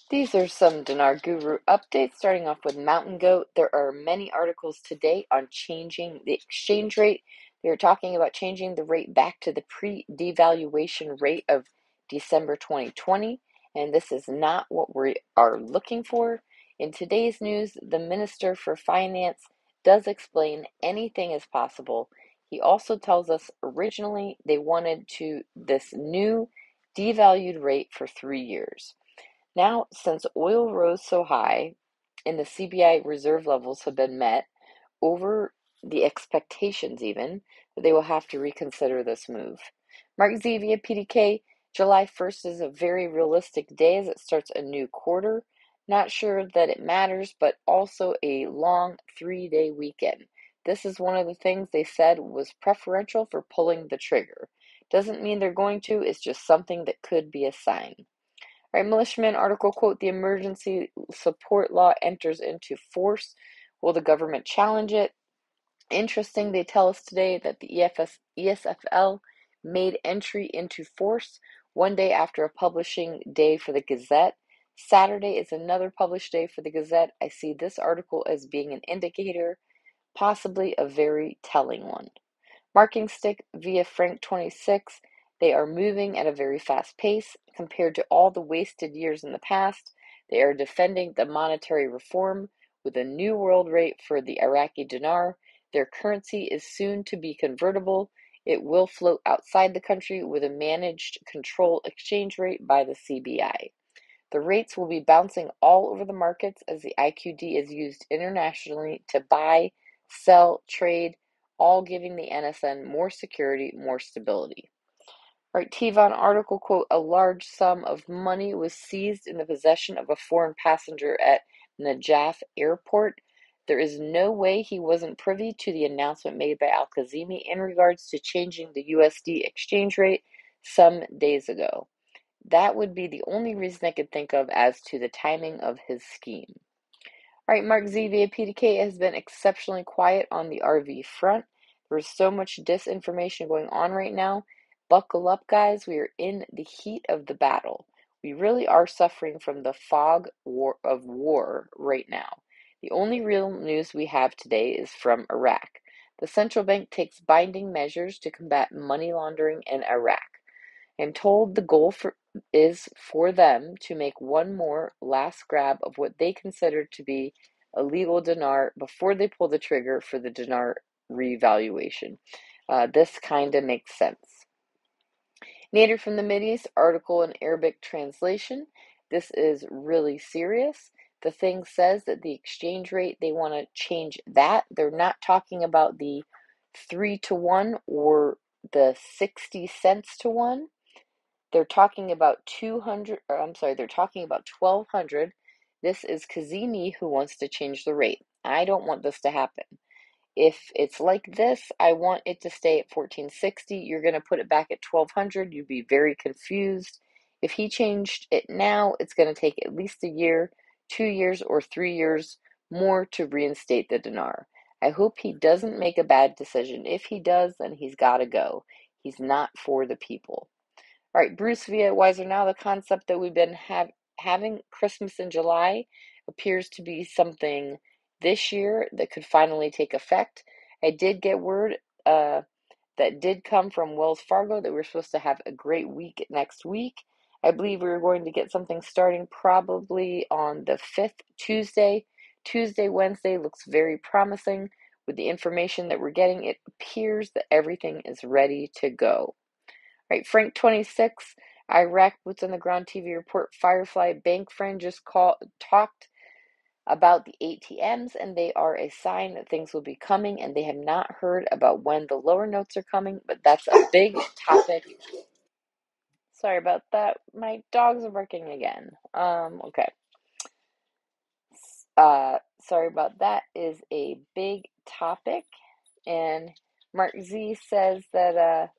These are some Dinar Guru updates, starting off with Mountain Goat. There are many articles today on changing the exchange rate. They're talking about changing the rate back to the pre-devaluation rate of December 2020, and this is not what we are looking for. In today's news, the Minister for Finance does explain anything is possible. He also tells us originally they wanted this new devalued rate for 3 years. Now, since oil rose so high and the CBI reserve levels have been met over the expectations even, that they will have to reconsider this move. Mark Z via PDK, July 1st is a very realistic day as it starts a new quarter. Not sure that it matters, but also a long 3-day weekend. This is one of the things they said was preferential for pulling the trigger. Doesn't mean they're going to, it's just something that could be a sign. Right, militiaman article quote, the emergency support law enters into force. Will the government challenge it? Interesting, they tell us today that the ESFL made entry into force one day after a publishing day for the Gazette. Saturday is another published day for the Gazette. I see this article as being an indicator, possibly a very telling one. Marking stick via Frank 26, they are moving at a very fast pace compared to all the wasted years in the past. They are defending the monetary reform with a new world rate for the Iraqi dinar. Their currency is soon to be convertible. It will float outside the country with a managed control exchange rate by the CBI. The rates will be bouncing all over the markets as the IQD is used internationally to buy, sell, trade, all giving the NSN more security, more stability. Right, Tivon article quote, a large sum of money was seized in the possession of a foreign passenger at Najaf airport. There is no way he wasn't privy to the announcement made by Al-Kazimi in regards to changing the USD exchange rate some days ago. That would be the only reason I could think of as to the timing of his scheme. All right, Mark Z via PDK has been exceptionally quiet on the RV front. There's so much disinformation going on right now. Buckle up, guys. We are in the heat of the battle. We really are suffering from the fog of war right now. The only real news we have today is from Iraq. The central bank takes binding measures to combat money laundering in Iraq. I'm told the goal is for them to make one more last grab of what they consider to be a legal dinar before they pull the trigger for the dinar revaluation. This kind of makes sense. Nader from the Mideast, article in Arabic translation. This is really serious. The thing says that the exchange rate, they want to change that. They're not talking about the 3 to 1 or the 60 cents to 1. They're talking about 200, or I'm sorry, they're talking about 1200. This is Kazemi who wants to change the rate. I don't want this to happen. If it's like this, I want it to stay at 1460. You're going to put it back at 1200. You'd be very confused. If he changed it now, it's going to take at least a year, 2 years, or 3 years more to reinstate the dinar. I hope he doesn't make a bad decision. If he does, then he's got to go. He's not for the people. All right, Bruce via Wiser Now, the concept that we've been having Christmas in July appears to be something this year that could finally take effect. I did get word that did come from Wells Fargo that we're supposed to have a great week next week. I believe we're going to get something starting probably on the 5th, Tuesday. Wednesday looks very promising. With the information that we're getting, it appears that everything is ready to go. Right, Frank 26, Iraq Boots on the Ground TV report. Firefly bank friend just talked about the ATMs, and they are a sign that things will be coming, and they have not heard about when the lower notes are coming, but that's a big topic. Sorry about that. My dogs are barking again. Okay. Sorry about that. Is a big topic, and Mark Z says that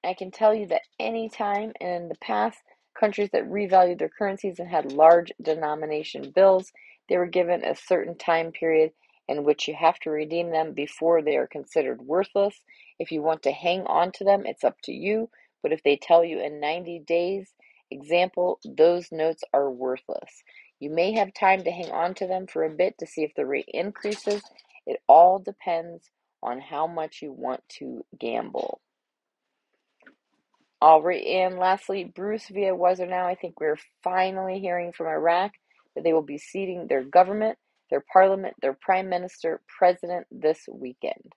I can tell you that any time in the past, countries that revalued their currencies and had large denomination bills, they were given a certain time period in which you have to redeem them before they are considered worthless. If you want to hang on to them, it's up to you. But if they tell you in 90 days Example, those notes are worthless. You may have time to hang on to them for a bit to see if the rate increases. It all depends on how much you want to gamble. All right, and lastly, Bruce via Weather Now. I think we're finally hearing from Iraq that they will be seating their government, their parliament, their prime minister, president this weekend.